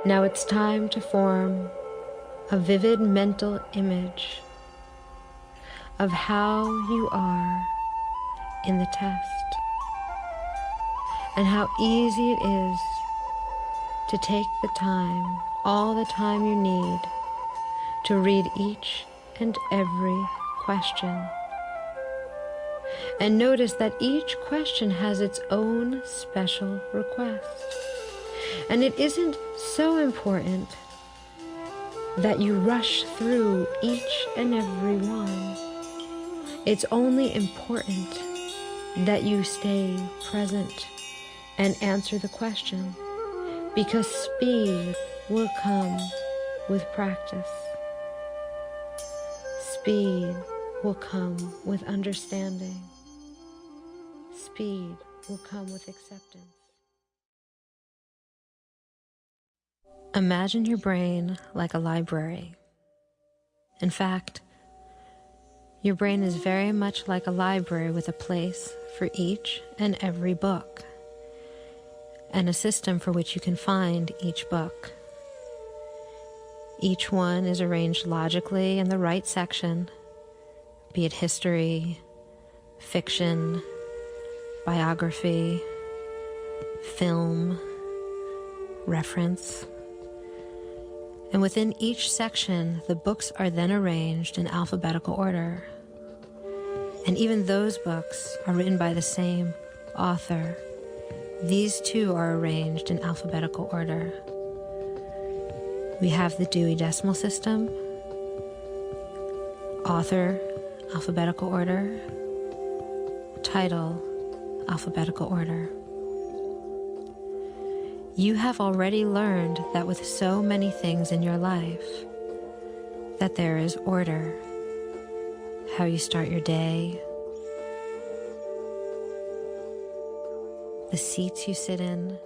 Now it's time to form a vivid mental image of how you are in the test and how easy it is to take the time, all the time you need, to read each and every question. And notice that each question has its own special request. And it isn't so important that you rush through each and every one. It's only important that you stay present and answer the question, because speed will come with practice. Speed will come with understanding. Speed will come with acceptance. Imagine your brain like a library. In fact, your brain is very much like a library with a place for each and every book, and a system for which you can find each book. Each one is arranged logically in the right section, be it history, fiction, biography, film, reference. And within each section, the books are then arranged in alphabetical order. And even those books are written by the same author. These too are arranged in alphabetical order. We have the Dewey Decimal System, author, alphabetical order, title, alphabetical order. You have already learned that with so many things in your life, that there is order. How you start your day, the seats you sit in,